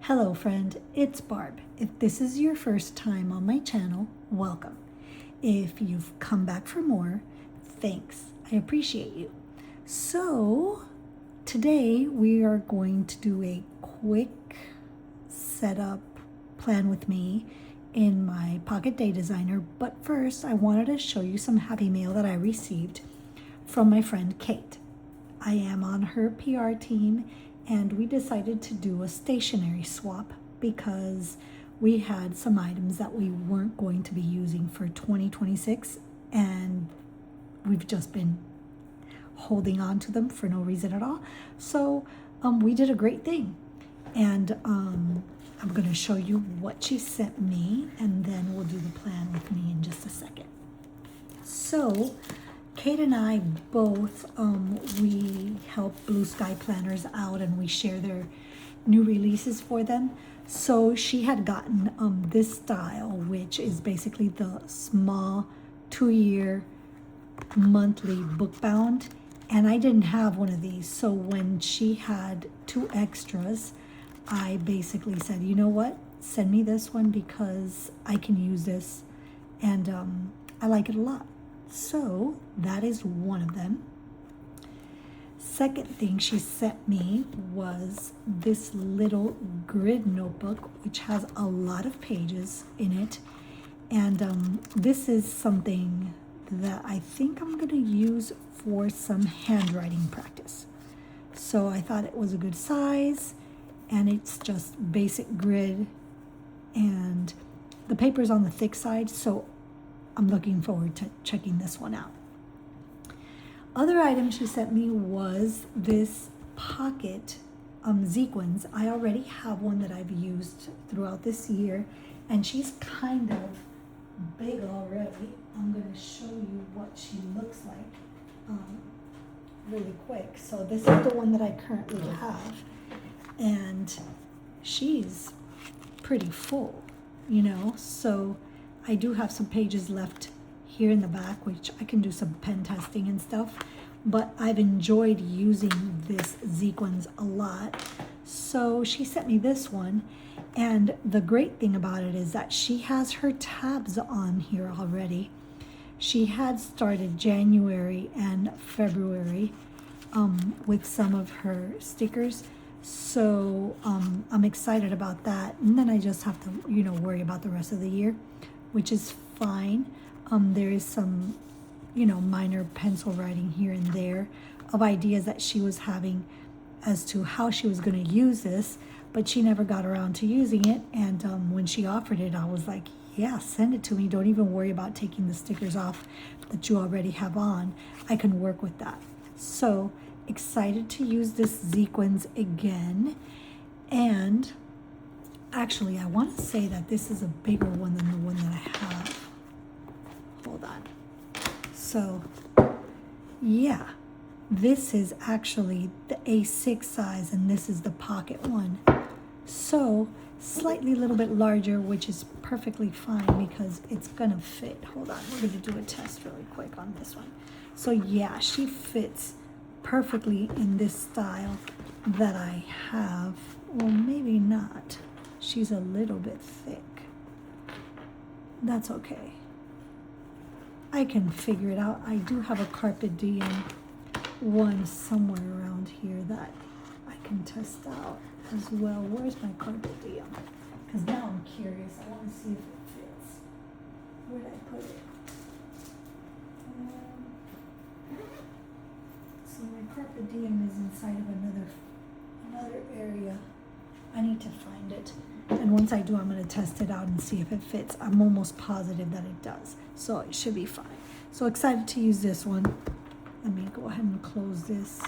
Hello friend, it's Barb. If this is your first time on my channel, welcome. If you've come back for more, thanks. I appreciate you. So today we are going to do a quick setup plan with me in my Pocket Day Designer. But first I wanted to show you some happy mail that I received from my friend Kate. I am on her PR team and we decided to do a stationery swap because we had some items that we weren't going to be using for 2026 and we've just been holding on to them for no reason at all. So we did a great thing, and I'm going to show you what she sent me and then we'll do the plan with me in just a second. So Kate and I both, we help Blue Sky Planners out and we share their new releases for them. So she had gotten this style, which is basically the small 2-year monthly book bound. And I didn't have one of these. So when she had 2 extras, I basically said, you know what, send me this one because I can use this and I like it a lot. So that is one of them. Second thing she sent me was this little grid notebook, which has a lot of pages in it. And this is something that I think I'm going to use for some handwriting practice. So I thought it was a good size, and it's just basic grid, and the paper's on the thick side, so I'm looking forward to checking this one out. Other item she sent me was this pocket sequins. I already have one that I've used throughout this year, and she's kind of big already. I'm going to show you what she looks like really quick. So this is the one that I currently have, and she's pretty full, you know, so I do have some pages left here in the back, which I can do some pen testing and stuff, but I've enjoyed using this sequins a lot. So she sent me this one, and the great thing about it is that she has her tabs on here already. She had started January and February with some of her stickers. So I'm excited about that. And then I just have to, you know, worry about the rest of the year, which is fine. There is some, you know, minor pencil writing here and there of ideas that she was having as to how she was going to use this, but she never got around to using it. And when she offered it, I was like, yeah, send it to me. Don't even worry about taking the stickers off that you already have on. I can work with that. So excited to use this sequins again. And actually, I want to say that this is a bigger one than the one that I have. Hold on. So, yeah, this is actually the A6 size, and this is the pocket one. So, slightly a little bit larger, which is perfectly fine because it's going to fit. Hold on, we're going to do a test really quick on this one. So, yeah, she fits perfectly in this style that I have. Well, maybe not. She's a little bit thick. That's okay. I can figure it out. I do have a Carpe Diem one somewhere around here that I can test out as well. Where's my Carpe Diem? Because now I'm curious. I want to see if it fits. Where did I put it? So my Carpe Diem is inside of another area. I need to find it. And once I do, I'm going to test it out and see if it fits. I'm almost positive that it does. So it should be fine. So excited to use this one. Let me go ahead and close this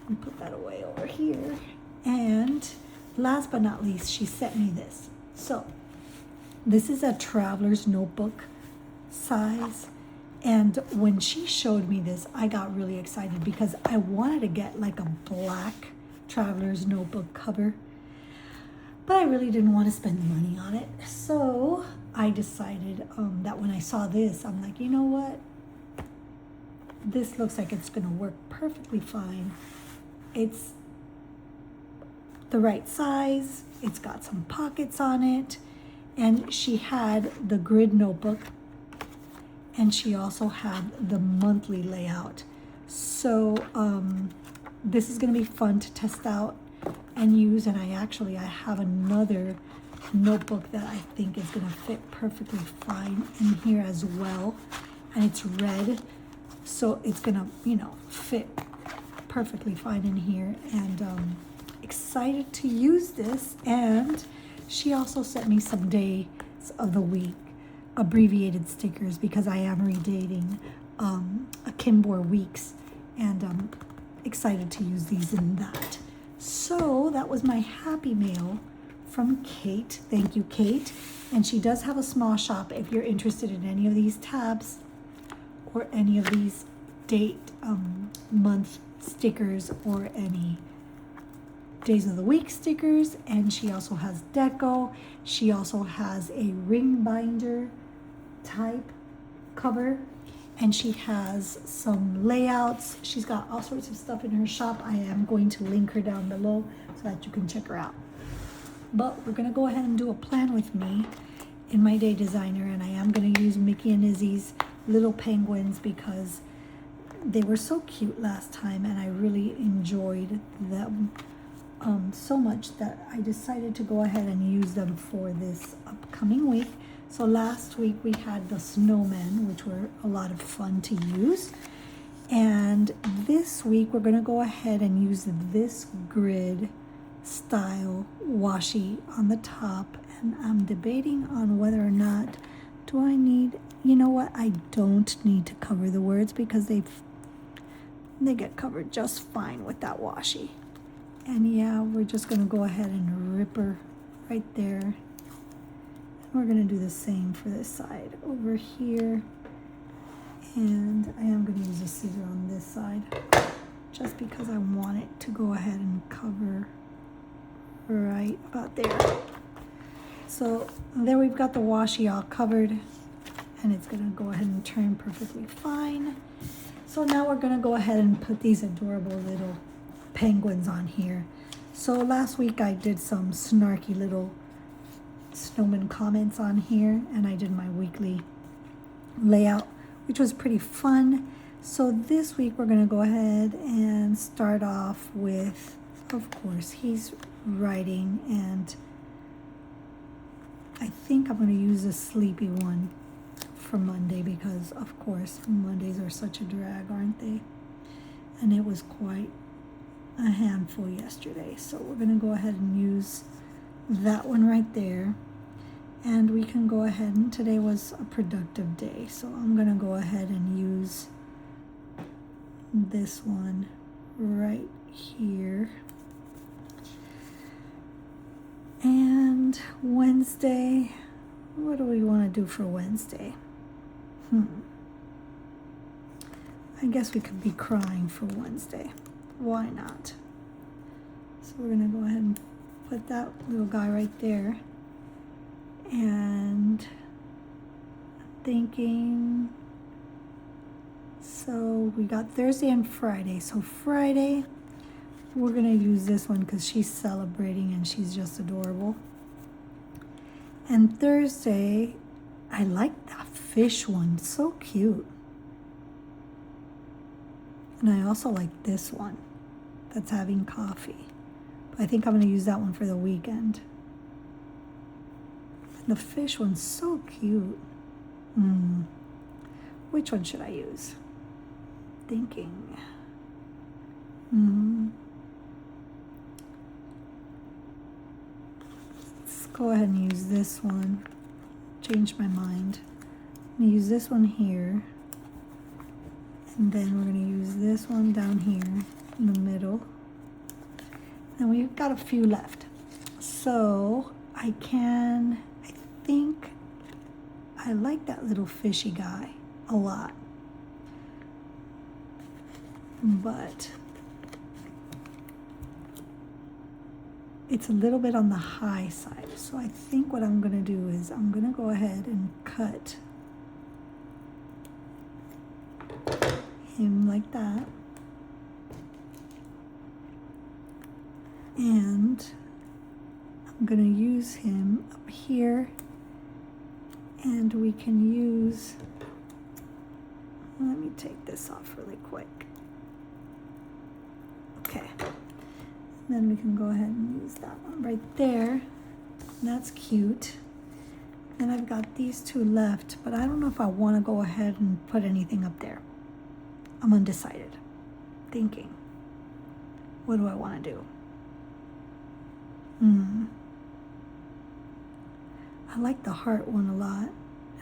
and put that away over here. And last but not least, she sent me this. So this is a traveler's notebook size. And when she showed me this, I got really excited because I wanted to get like a black traveler's notebook cover, but I really didn't want to spend money on it. So I decided that when I saw this, I'm like, you know what? This looks like it's going to work perfectly fine. It's the right size. It's got some pockets on it. And she had the grid notebook, and she also had the monthly layout. So this is going to be fun to test out and use. And I have another notebook that I think is going to fit perfectly fine in here as well. And it's red, so it's going to, you know, fit perfectly fine in here. And excited to use this. And she also sent me some days of the week abbreviated stickers because I am redating a Kimbor Weeks, and I'm excited to use these in that. So that was my happy mail from Kate. Thank you, Kate. And she does have a small shop if you're interested in any of these tabs or any of these date month stickers or any days of the week stickers. And she also has deco. She also has a ring binder type cover, and she has some layouts. She's got all sorts of stuff in her shop. I am going to link her down below so that you can check her out. But we're gonna go ahead and do a plan with me in my day designer, and I am gonna use Mickey and Izzy's little penguins because they were so cute last time and I really enjoyed them so much that I decided to go ahead and use them for this upcoming week. So last week we had the snowmen, which were a lot of fun to use. And this week we're gonna go ahead and use this grid style washi on the top. And I'm debating on whether or not, do I need, you know what, I don't need to cover the words because they get covered just fine with that washi. And yeah, we're just gonna go ahead and rip her right there. We're gonna do the same for this side over here. And I am gonna use a scissor on this side just because I want it to go ahead and cover right about there. So there we've got the washi all covered, and it's gonna go ahead and turn perfectly fine. So now we're gonna go ahead and put these adorable little penguins on here. So last week I did some snarky little snowman comments on here, and I did my weekly layout, which was pretty fun. So this week we're gonna go ahead and start off with, of course, he's writing, and I think I'm gonna use a sleepy one for Monday because, of course, Mondays are such a drag, aren't they? And it was quite a handful yesterday. So we're gonna go ahead and use that one right there. And we can go ahead, and today was a productive day, so I'm gonna go ahead and use this one right here. And Wednesday, what do we want to do for Wednesday? I guess we could be crying for Wednesday. Why not? So we're gonna go ahead and put that little guy right there. And thinking, so we got Thursday and Friday. So Friday, we're gonna use this one because she's celebrating and she's just adorable. And Thursday, I like that fish one, so cute. And I also like this one that's having coffee. But I think I'm gonna use that one for the weekend. And the fish one's so cute. Which one should I use? Thinking. Let's go ahead and use this one. Change my mind. I'm gonna use this one here. And then we're gonna use this one down here in the middle. And we've got a few left. So I think I like that little fishy guy a lot. But it's a little bit on the high side. So I think what I'm gonna do is I'm gonna go ahead and cut him like that. And I'm gonna use him up here, and we can use, let me take this off really quick. Okay, then we can go ahead and use that one right there. That's cute. Then I've got these two left, but I don't know if I want to go ahead and put anything up there. I'm undecided. Thinking, what do I want to do? I like the heart one a lot,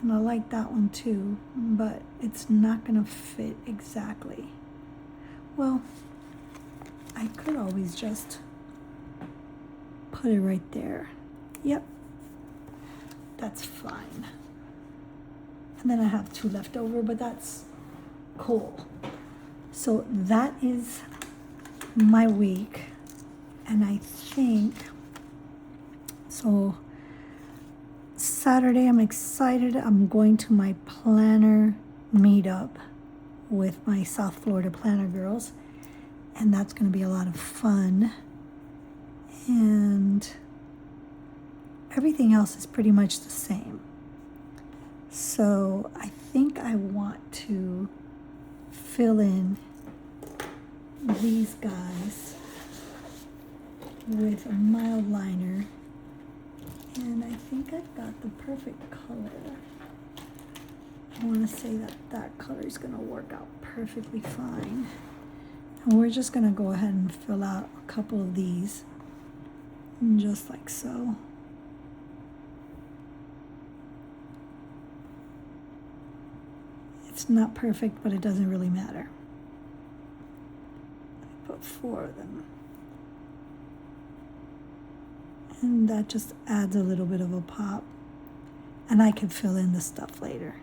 and I like that one too, but it's not gonna fit exactly. Well, I could always just put it right there. Yep, that's fine. And then I have two left over, but that's cool. So that is my week, and I think, so Saturday I'm excited. I'm going to my planner meetup with my South Florida planner girls, and that's going to be a lot of fun. And everything else is pretty much the same. So I think I want to fill in these guys with a mild liner, and I think I've got the perfect color. I want to say that that color is going to work out perfectly fine. And we're just going to go ahead and fill out a couple of these, just like so. It's not perfect, but it doesn't really matter. I put 4 of them. And that just adds a little bit of a pop. And I can fill in the stuff later.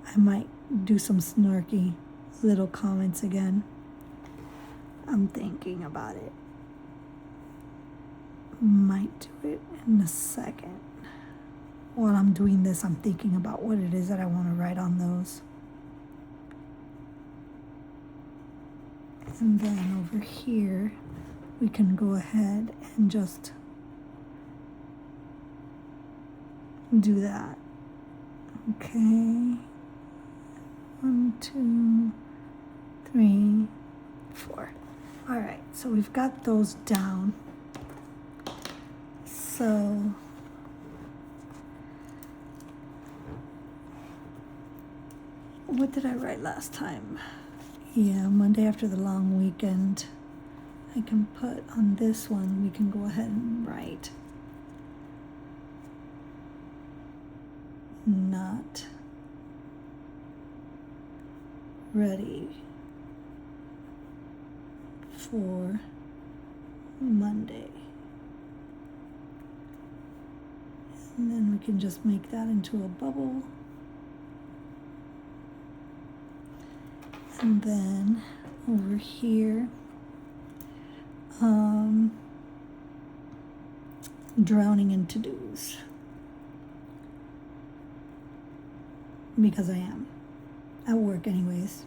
I might do some snarky little comments again. I'm thinking about it. Might do it in a second. While I'm doing this, I'm thinking about what it is that I want to write on those. And then over here, we can go ahead and just do that. Okay. 1, 2, 3, 4. All right, so we've got those down. So what did I write last time? Yeah, Monday after the long weekend. I can put on this one, we can go ahead and write not ready for Monday. And then we can just make that into a bubble. And then over here, drowning in to-dos, because I am at work anyways.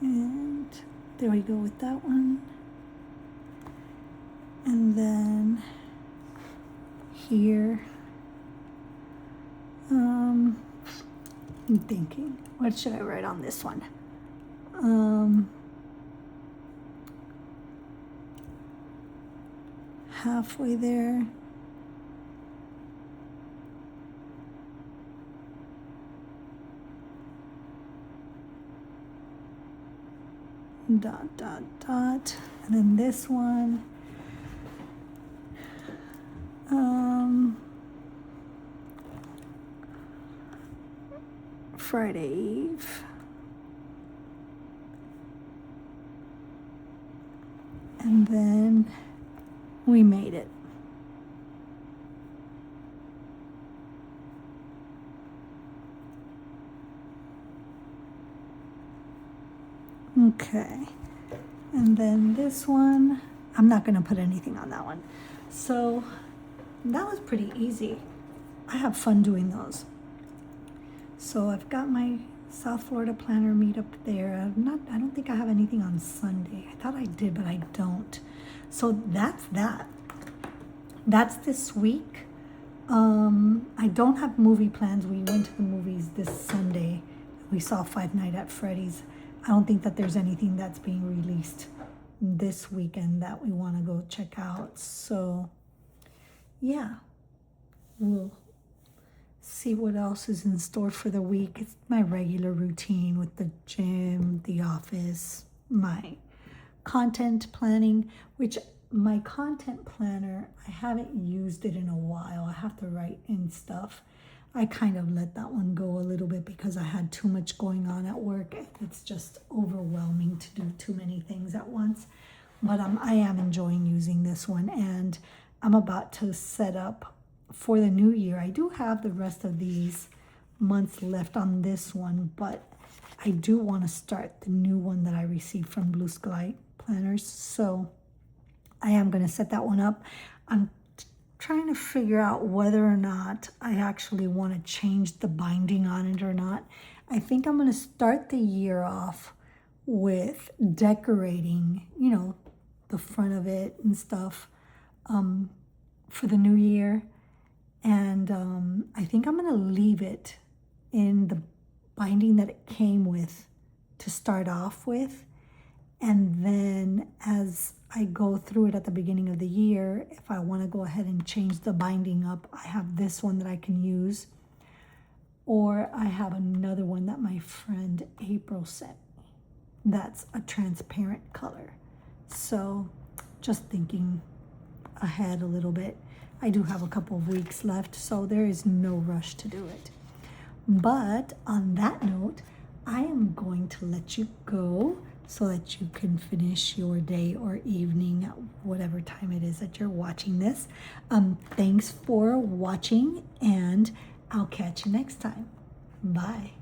And there we go with that one. And then here, I'm thinking, what should I write on this one? Halfway there. Dot, dot, dot. And then this one. Friday Eve. And then we made it. Okay. And then this one, I'm not going to put anything on that one. So that was pretty easy. I have fun doing those. So I've got my South Florida planner meetup there. I don't think I have anything on Sunday. I thought I did, but I don't. So that's that. That's this week. I don't have movie plans. We went to the movies this Sunday. We saw Five Nights at Freddy's. I don't think that there's anything that's being released this weekend that we want to go check out. So yeah, we'll see what else is in store for the week. It's my regular routine with the gym, the office, my content planning, which my content planner, I haven't used it in a while. I have to write in stuff. I kind of let that one go a little bit because I had too much going on at work. It's just overwhelming to do too many things at once. But I am enjoying using this one, and I'm about to set up for the new year. I do have the rest of these months left on this one, but I do want to start the new one that I received from Blue Sky Planners. So I am going to set that one up. I'm trying to figure out whether or not I actually want to change the binding on it or not. I think I'm going to start the year off with decorating, the front of it and stuff for the new year. And I think I'm going to leave it in the binding that it came with to start off with. And then as I go through it at the beginning of the year, if I want to go ahead and change the binding up, I have this one that I can use. Or I have another one that my friend April sent me. That's a transparent color. So just thinking ahead a little bit. I do have a couple of weeks left, so there is no rush to do it. But on that note, I am going to let you go so that you can finish your day or evening at whatever time it is that you're watching this. Thanks for watching, and I'll catch you next time. Bye.